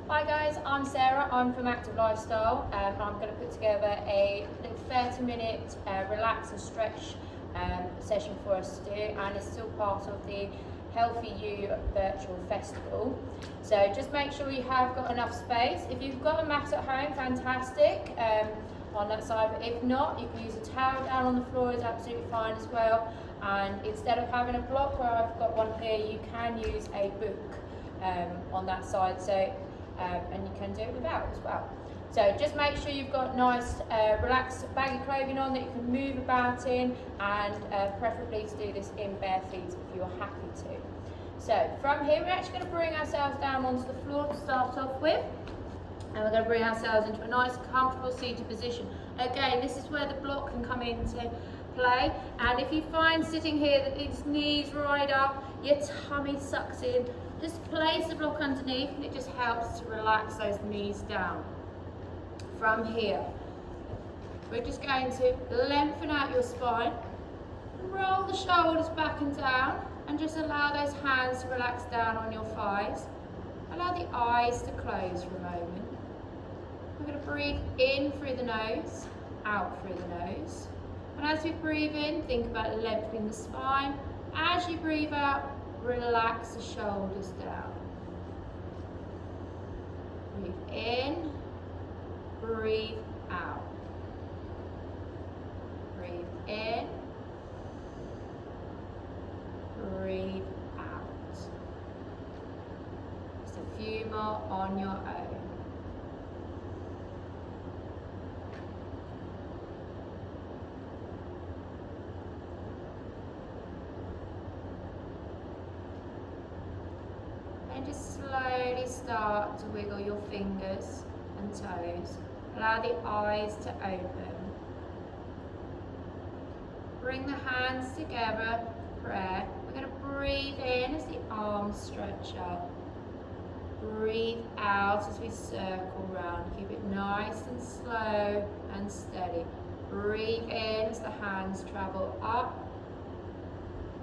Hi guys, I'm Sarah, I'm from Active Lifestyle. I'm going to put together a little 30-minute relax and stretch session for us to do, and it's still part of the Healthy You virtual festival. So just make sure you have got enough space. If you've got a mat at home, fantastic, on that side, but if not, you can use a towel down on the floor, is absolutely fine as well. And instead of having a block where I've got one here, you can use a book on that side, so and you can do it without as well. So just make sure you've got nice relaxed baggy clothing on that you can move about in, and preferably to do this in bare feet if you're happy to. So from here we're actually going to bring ourselves down onto the floor to start off with, and we're going to bring ourselves into a nice comfortable seated position. Again, this is where the block can come into play, and if you find sitting here that these knees ride up, your tummy sucks in, just place the block underneath and it just helps to relax those knees down. From here, we're just going to lengthen out your spine, roll the shoulders back and down, and just allow those hands to relax down on your thighs. Allow the eyes to close for a moment. We're going to breathe in through the nose, out through the nose. And as we breathe in, think about lengthening the spine. As you breathe out, relax the shoulders down. Breathe in, breathe out. Breathe in, breathe out. Just a few more on your own. And just slowly start to wiggle your fingers and toes. Allow the eyes to open. Bring the hands together, prayer. We're going to breathe in as the arms stretch up. Breathe out as we circle round. Keep it nice and slow and steady. Breathe in as the hands travel up.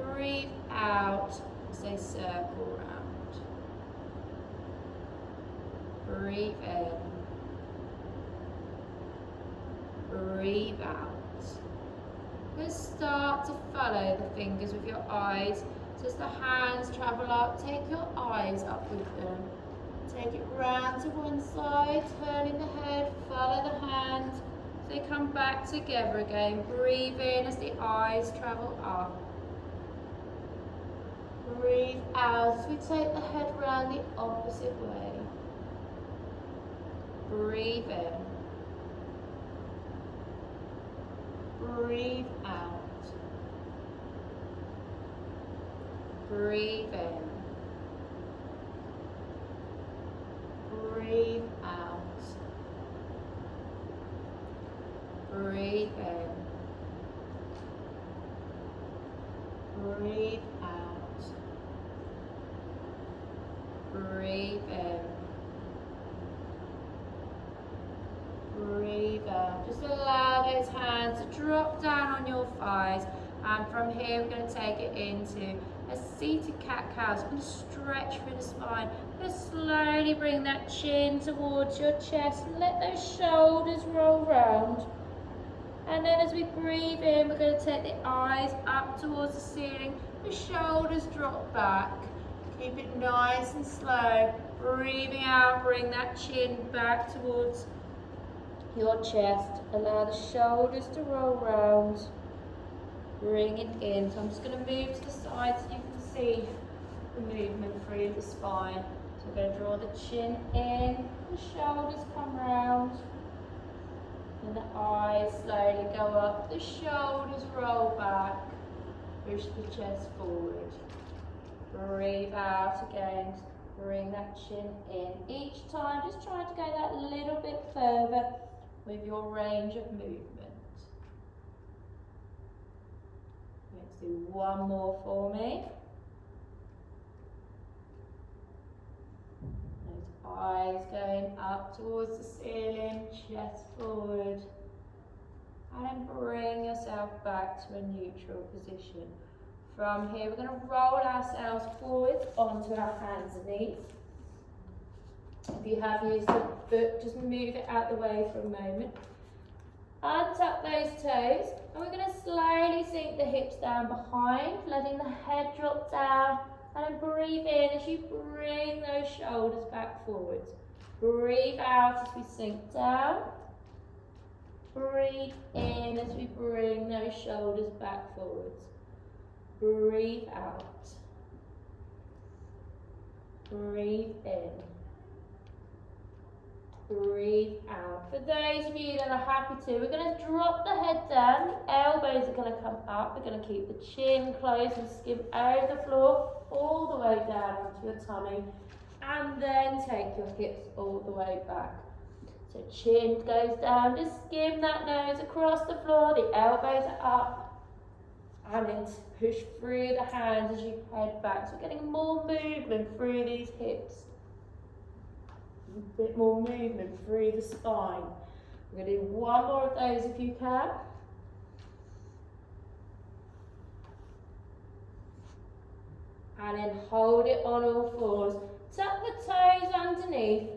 Breathe out as they circle round. Breathe in, breathe out. Just start to follow the fingers with your eyes. So as the hands travel up, take your eyes up with them. Take it round to one side, turning the head, follow the hands. So they come back together again. Breathe in as the eyes travel up. Breathe out as we take the head round the opposite way. Breathe in. Breathe out. Breathe in. Breathe out. Breathe in. Breathe out. Breathe in. Breathe out. Just allow those hands to drop down on your thighs, and from here we're going to take it into a seated cat-cow. So we're going to stretch through the spine. We're going to slowly bring that chin towards your chest and let those shoulders roll round. And then as we breathe in, we're going to take the eyes up towards the ceiling. The shoulders drop back. Keep it nice and slow. Breathing out, bring that chin back towards your chest. Allow the shoulders to roll round. Bring it in. So I'm just going to move to the side so you can see the movement through the spine. So we're going to draw the chin in, the shoulders come round, and the eyes slowly go up, the shoulders roll back, push the chest forward. Breathe out again, bring that chin in. Each time just trying to go that little bit further with your range of movement. Let's do one more for me. Those eyes going up towards the ceiling, chest forward. And then bring yourself back to a neutral position. From here, we're going to roll ourselves forward onto our hands and knees. If you have used the foot, just move it out the way for a moment. Untuck those toes, and we're going to slowly sink the hips down behind, letting the head drop down, and then breathe in as you bring those shoulders back forwards. Breathe out as we sink down. Breathe in as we bring those shoulders back forwards. Breathe out. Breathe in. Breathe out. For those of you that are happy to, we're going to drop the head down, the elbows are going to come up, we're going to keep the chin closed and skim over the floor all the way down onto your tummy, and then take your hips all the way back. So chin goes down, just skim that nose across the floor, the elbows are up, and then push through the hands as you head back. So we're getting more movement through these hips. A bit more movement through the spine. We're going to do one more of those if you can. And then hold it on all fours. Tuck the toes underneath.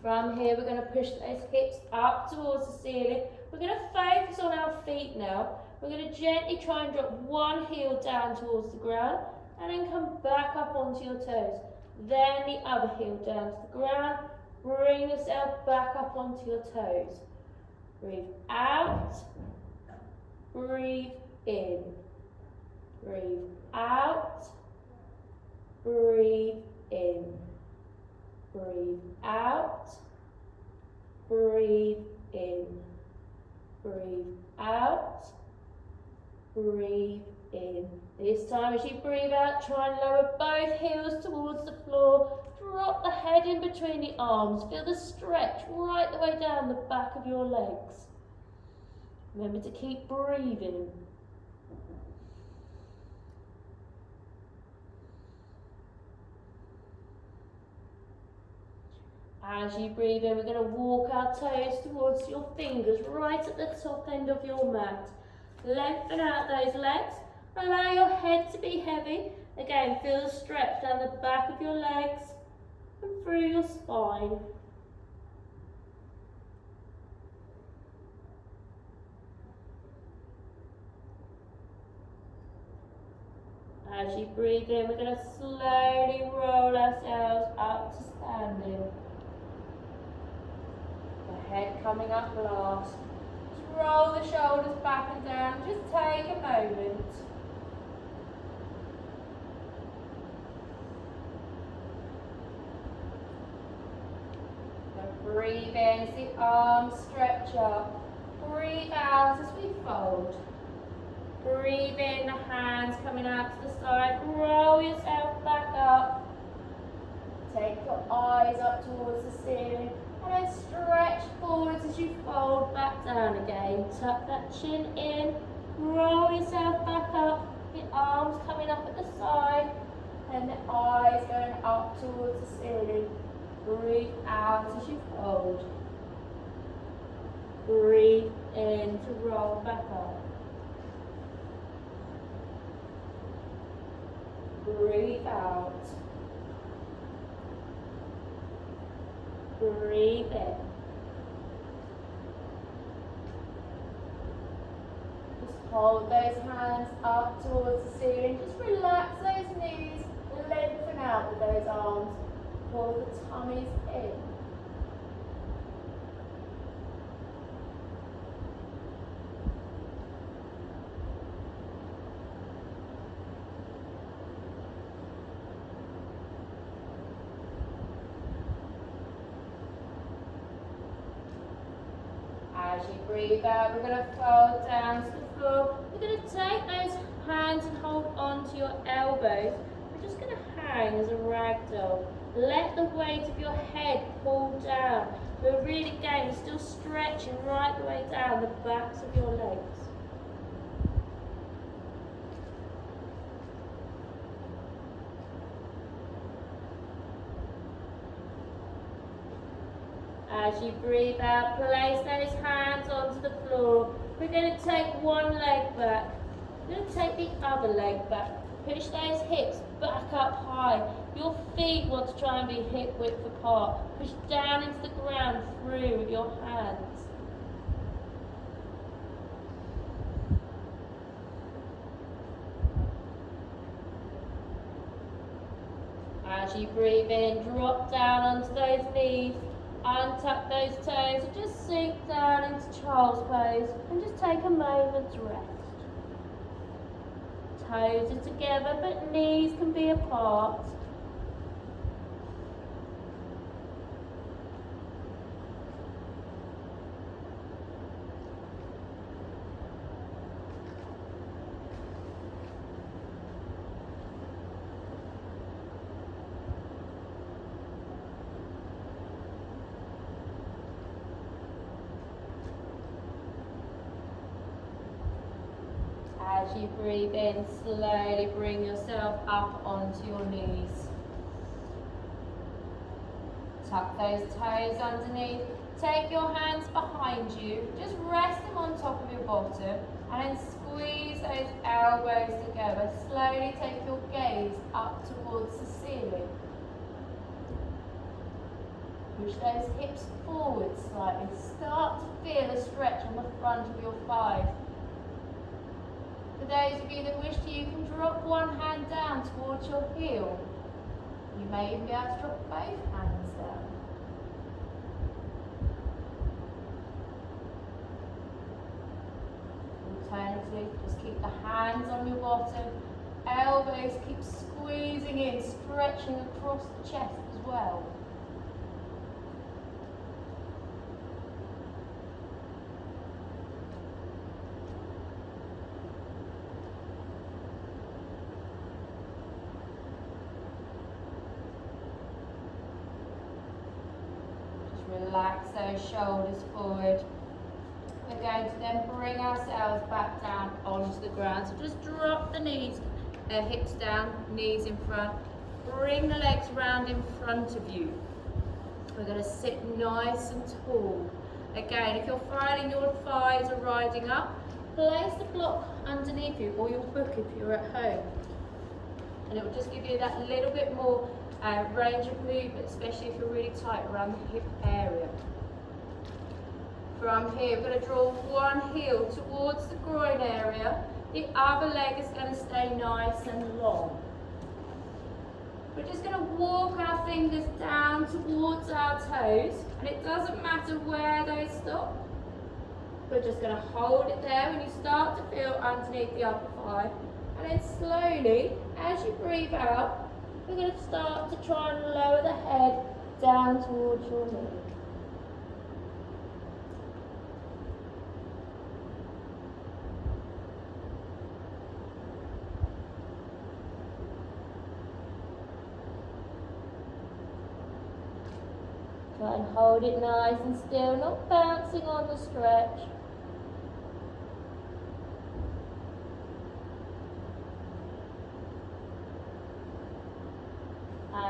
From here, we're going to push those hips up towards the ceiling. We're going to focus on our feet now. We're going to gently try and drop one heel down towards the ground, and then come back up onto your toes. Then the other heel down to the ground. Bring yourself back up onto your toes. Breathe out. Breathe in. Breathe out. Breathe in. Breathe out. Breathe in. Breathe out. Breathe in. This time as you breathe out, try and lower both heels towards the floor. Drop the head in between the arms. Feel the stretch right the way down the back of your legs. Remember to keep breathing. As you breathe in, we're going to walk our toes towards your fingers right at the top end of your mat. Lengthen out those legs. Allow your head to be heavy. Again, feel the stretch down the back of your legs and through your spine. As you breathe in, we're going to slowly roll ourselves up to standing. The head coming up last. Just roll the shoulders back and down. Just take a moment. Breathe in as the arms stretch up. Breathe out as we fold. Breathe in, the hands coming out to the side. Roll yourself back up. Take your eyes up towards the ceiling. And then stretch forwards as you fold back down again. Tuck that chin in. Roll yourself back up. The arms coming up at the side. And the eyes going up towards the ceiling. Breathe out as you fold. Breathe in to roll back up. Breathe out. Breathe in. Just hold those hands up towards the ceiling. Just relax those knees. Lengthen out with those arms. Pull the tummies in. As you breathe out, we're going to fold down to the floor. We're going to take those hands and hold on to your elbows. We're just going to hang as a rag doll. Let the weight of your head pull down. But really, again, still stretching right the way down the backs of your legs. As you breathe out, place those hands onto the floor. We're going to take one leg back. We're going to take the other leg back. Push those hips back up high. Your feet want to try and be hip width apart. Push down into the ground through with your hands. As you breathe in, drop down onto those knees, untuck those toes, and just sink down into child's pose and just take a moment's rest. Toes are together, but knees can be apart. As you breathe in, slowly bring yourself up onto your knees. Tuck those toes underneath. Take your hands behind you. Just rest them on top of your bottom and then squeeze those elbows together. Slowly take your gaze up towards the ceiling. Push those hips forward slightly. Start to feel a stretch on the front of your thighs. For those of you that wish to, you can drop one hand down towards your heel. You may even be able to drop both hands down. Alternatively, just keep the hands on your bottom, elbows keep squeezing in, stretching across the chest as well. Relax those shoulders forward. We're going to then bring ourselves back down onto the ground. So just drop the knees, hips down, knees in front. Bring the legs round in front of you. We're going to sit nice and tall. Again, if you're finding your thighs are riding up, place the block underneath you or your book if you're at home. And it will just give you that little bit more range of movement, especially if you're really tight around the hip area. From here, we're going to draw one heel towards the groin area. The other leg is going to stay nice and long. We're just going to walk our fingers down towards our toes, and it doesn't matter where they stop. We're just going to hold it there when you start to feel underneath the upper thigh, and then slowly, as you breathe out, we're going to start to try and lower the head down towards your knee. Try and hold it nice and still, not bouncing on the stretch.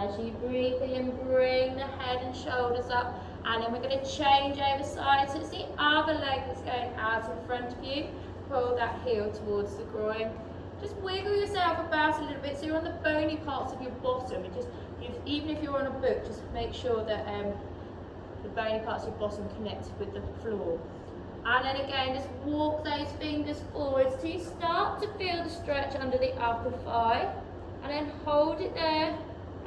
As you breathe in, bring the head and shoulders up, and then we're going to change over sides. So it's the other leg that's going out in front of you. Pull that heel towards the groin. Just wiggle yourself about a little bit so you're on the bony parts of your bottom. And just, even if you're on a book, just make sure that the bony parts of your bottom connected with the floor. And then again, just walk those fingers forwards till you start to feel the stretch under the upper thigh. And then hold it there.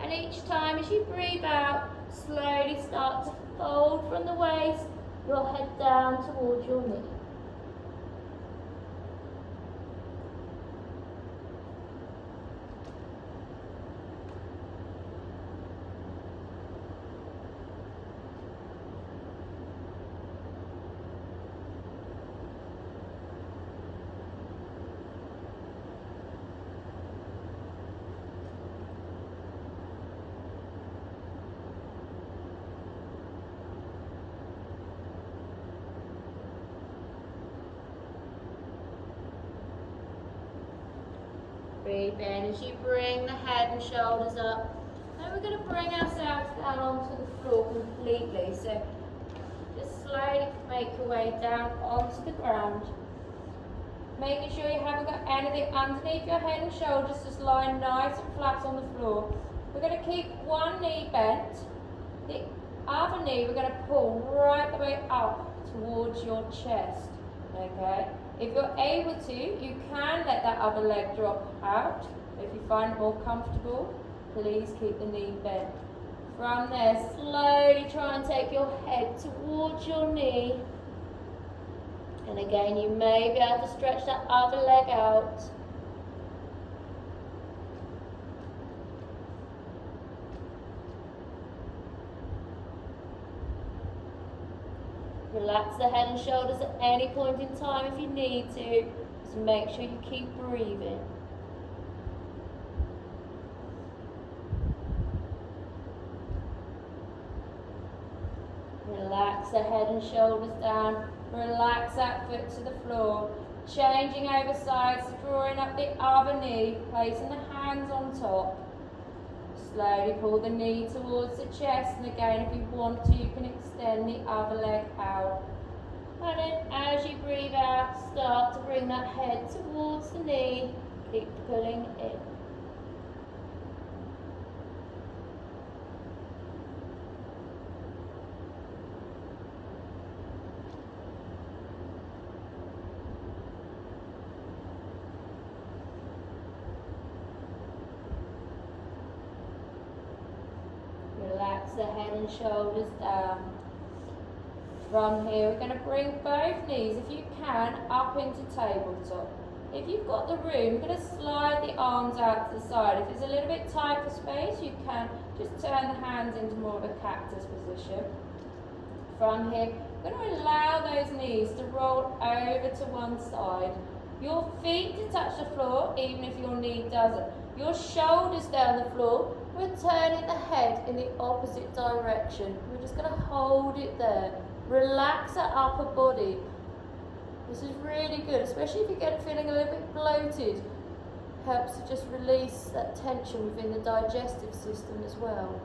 And each time as you breathe out, slowly start to fold from the waist, your head down towards your knee. Breathe in as you bring the head and shoulders up. Then we're going to bring ourselves down onto the floor completely. So just slowly make your way down onto the ground. Making sure you haven't got anything underneath your head and shoulders, just lying nice and flat on the floor. We're going to keep one knee bent. The other knee we're going to pull right the way up towards your chest. Okay? If you're able to, you can let that other leg drop out. If you find it more comfortable, please keep the knee bent. From there, slowly try and take your head towards your knee. And again, you may be able to stretch that other leg out. Relax the head and shoulders at any point in time if you need to. Just make sure you keep breathing. Relax the head and shoulders down. Relax that foot to the floor. Changing over sides, drawing up the other knee, placing the hands on top. Slowly pull the knee towards the chest, and again, if you want to, you can extend the other leg out. And then as you breathe out, start to bring that head towards the knee. Keep pulling in. Relax the head and shoulders down. From here, we're going to bring both knees, if you can, up into tabletop. If you've got the room, we're going to slide the arms out to the side. If it's a little bit tight for space, you can just turn the hands into more of a cactus position. From here, we're going to allow those knees to roll over to one side. Your feet to touch the floor, even if your knee doesn't. Your shoulders down the floor. We're turning the head in the opposite direction. We're just going to hold it there. Relax that upper body. This is really good, especially if you get feeling a little bit bloated. Helps to just release that tension within the digestive system as well.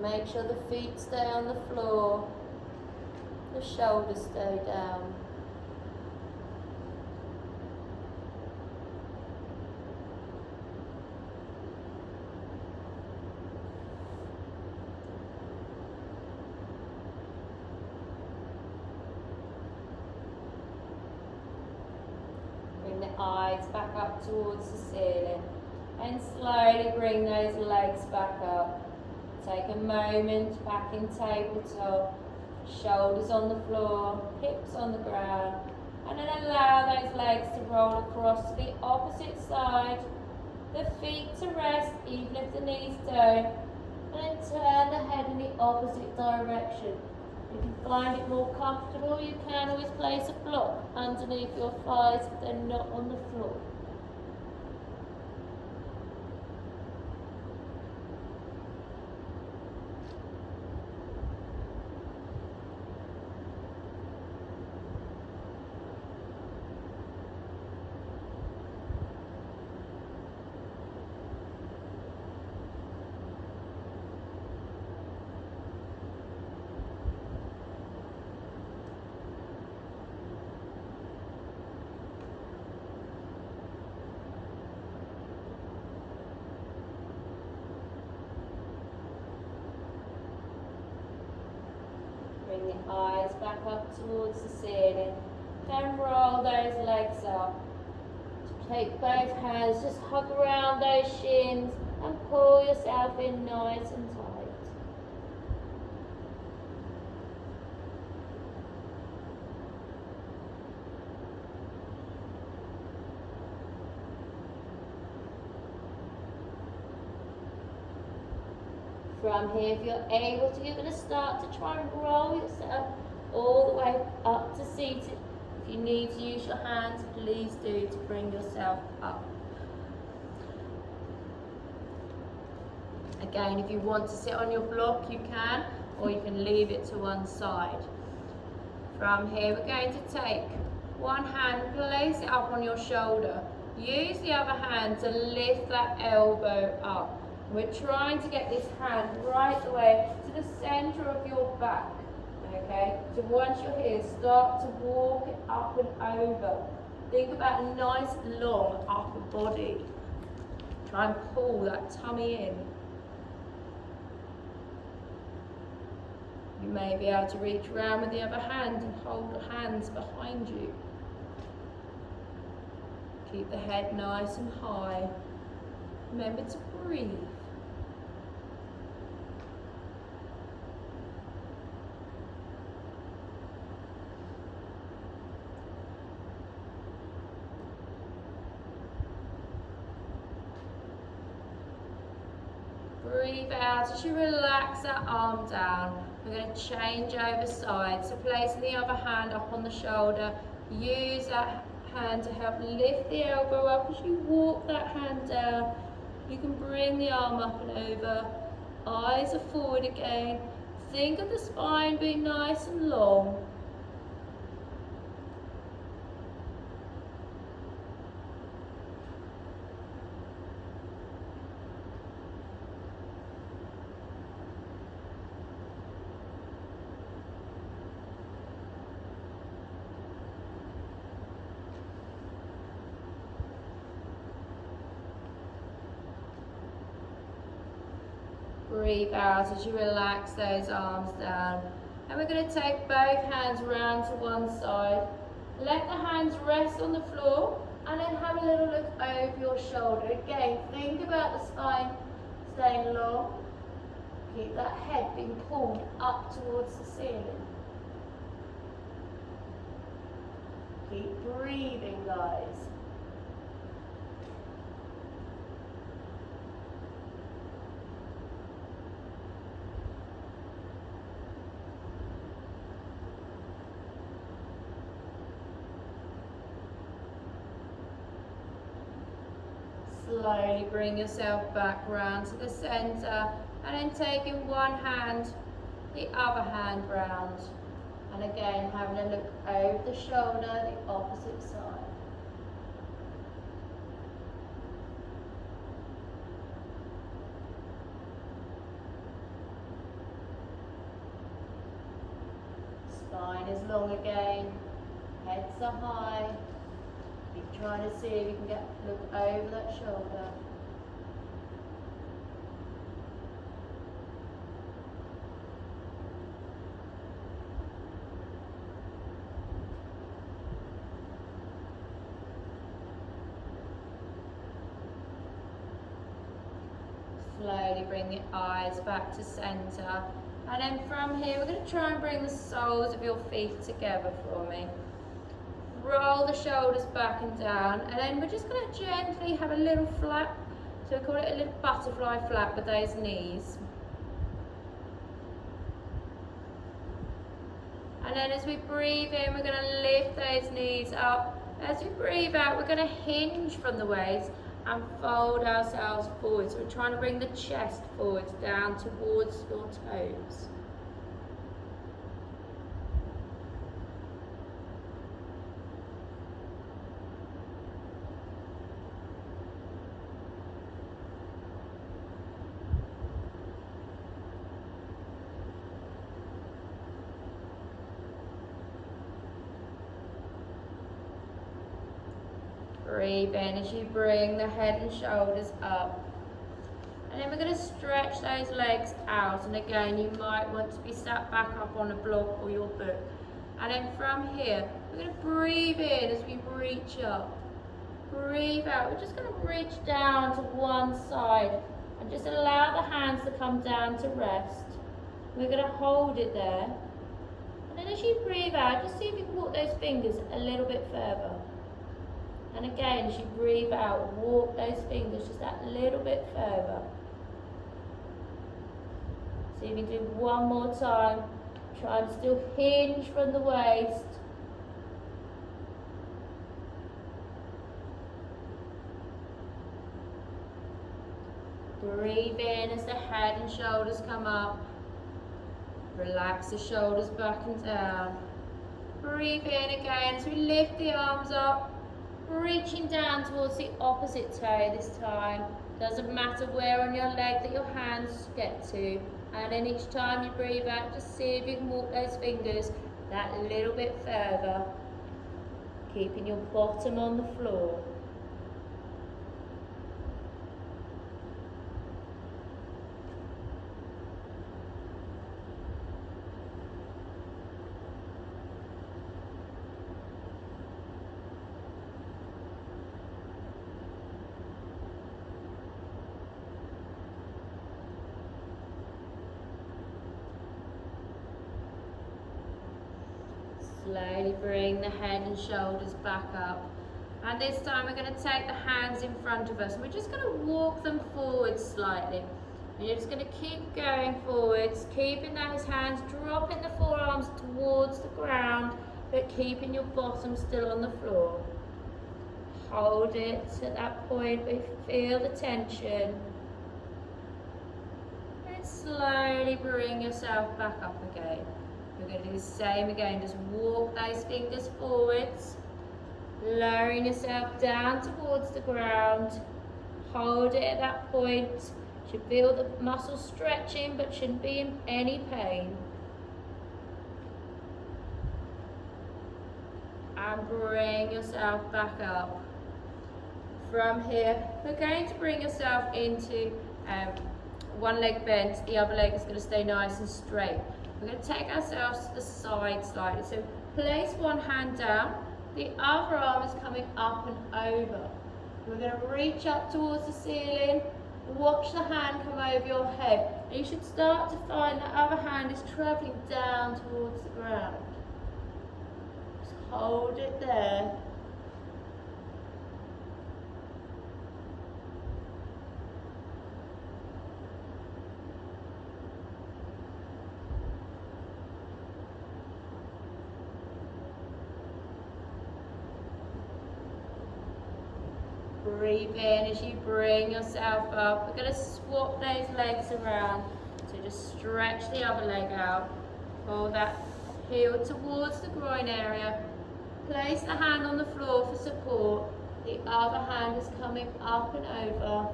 Make sure the feet stay on the floor, the shoulders stay down. Bring the eyes back up towards the ceiling and slowly bring those legs back up. Take a moment back in tabletop, shoulders on the floor, hips on the ground, and then allow those legs to roll across to the opposite side, the feet to rest even if the knees don't, and then turn the head in the opposite direction. If you find it more comfortable, you can always place a block underneath your thighs if they're not on the floor. Bring the eyes back up towards the ceiling and roll those legs up. Take both hands, just hug around those shins and pull yourself in nice and tight. From here, if you're able to, you're going to start to try and roll yourself all the way up to seated. If you need to use your hands, please do to bring yourself up. Again, if you want to sit on your block, you can, or you can leave it to one side. From here, we're going to take one hand, place it up on your shoulder. Use the other hand to lift that elbow up. We're trying to get this hand right the way to to the centre of your back. Okay, so once you're here, start to walk it up and over. Think about a nice long upper body. Try and pull that tummy in. You may be able to reach around with the other hand and hold the hands behind you. Keep the head nice and high. Remember to breathe. Breathe out as you relax that arm down. We're going to change over sides. So placing the other hand up on the shoulder. Use that hand to help lift the elbow up as you walk that hand down. You can bring the arm up and over. Eyes are forward again. Think of the spine being nice and long. Breathe out as you relax those arms down. And we're going to take both hands round to one side. Let the hands rest on the floor and then have a little look over your shoulder. Again, think about the spine staying long. Keep that head being pulled up towards the ceiling. Keep breathing, guys. Slowly bring yourself back round to the centre and then taking one hand, the other hand round. And again having a look over the shoulder, the opposite side. Spine is long again, heads are high. Keep trying to see if you can look over that shoulder. Slowly bring the eyes back to centre. And then from here, we're going to try and bring the soles of your feet together for me. Roll the shoulders back and down, and then we're just going to gently have a little flap. So we call it a little butterfly flap with those knees. And then as we breathe in, we're going to lift those knees up. As we breathe out, we're going to hinge from the waist and fold ourselves forward. So we're trying to bring the chest forward down towards your toes. Breathe in as you bring the head and shoulders up. And then we're going to stretch those legs out. And again, you might want to be sat back up on a block or your book. And then from here, we're going to breathe in as we reach up. Breathe out. We're just going to reach down to one side and just allow the hands to come down to rest. We're going to hold it there. And then as you breathe out, just see if you can walk those fingers a little bit further. And again, as you breathe out, walk those fingers just that little bit further. See if you can do one more time. Try and still hinge from the waist. Breathe in as the head and shoulders come up. Relax the shoulders back and down. Breathe in again as we lift the arms up. Reaching down towards the opposite toe this time. Doesn't matter where on your leg that your hands get to. And then each time you breathe out, just see if you can walk those fingers that little bit further, keeping your bottom on the floor. Slowly bring the head and shoulders back up. And this time we're going to take the hands in front of us and we're just going to walk them forward slightly. And you're just going to keep going forwards, keeping those hands, dropping the forearms towards the ground, but keeping your bottom still on the floor. Hold it at that point, but feel the tension. And slowly bring yourself back up again. We're going to do the same again, just walk those fingers forwards, lowering yourself down towards the ground. Hold it at that point. Should feel the muscles stretching but shouldn't be in any pain. And bring yourself back up. From here, we're going to bring yourself into one leg bent, the other leg is going to stay nice and straight. We're going to take ourselves to the side slightly. So place one hand down, the other arm is coming up and over. We're going to reach up towards the ceiling, watch the hand come over your head. And you should start to find the other hand is travelling down towards the ground. Just hold it there. Breathe in as you bring yourself up. We're going to swap those legs around. So just stretch the other leg out. Pull that heel towards the groin area. Place the hand on the floor for support. The other hand is coming up and over.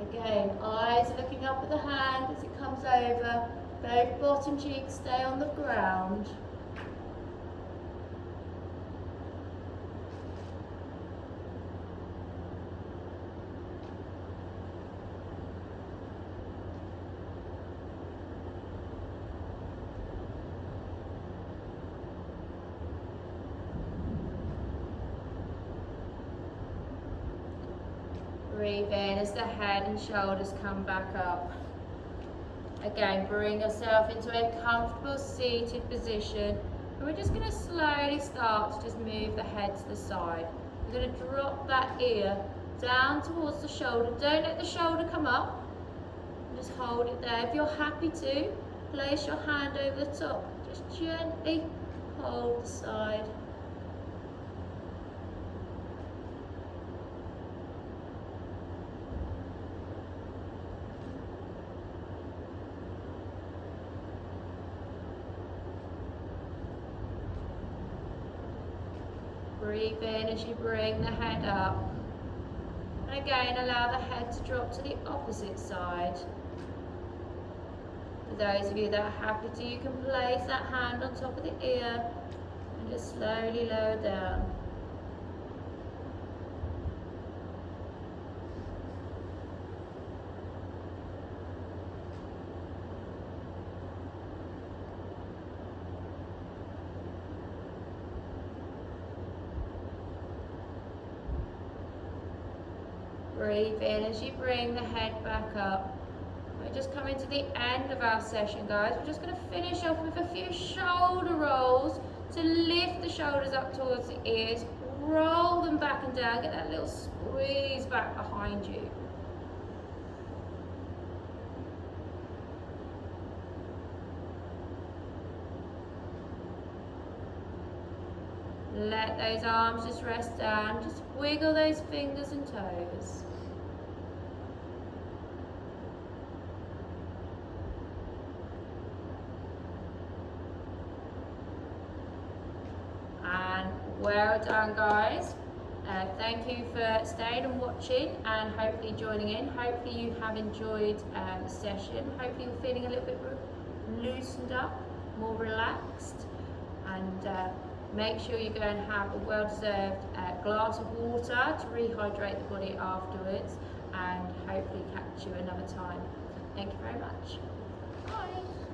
Again, eyes looking up at the hand as it comes over. Both bottom cheeks stay on the ground. Breathe in as the head and shoulders come back up. Again, bring yourself into a comfortable seated position. And we're just going to slowly start to just move the head to the side. We're going to drop that ear down towards the shoulder. Don't let the shoulder come up. Just hold it there. If you're happy to, place your hand over the top. Just gently hold the side. Breathe in as you bring the head up. And again, allow the head to drop to the opposite side. For those of you that are happy to, you can place that hand on top of the ear and just slowly lower down. Breathe in as you bring the head back up. We're just coming to the end of our session, guys. We're just going to finish off with a few shoulder rolls to lift the shoulders up towards the ears, roll them back and down, get that little squeeze back behind you. Let those arms just rest down, just wiggle those fingers and toes. And well done, guys. Thank you for staying and watching and hopefully joining in. Hopefully you have enjoyed the session. Hopefully you're feeling a little bit loosened up, more relaxed, and make sure you go and have a well-deserved glass of water to rehydrate the body afterwards, and hopefully catch you another time. Thank you very much. Bye.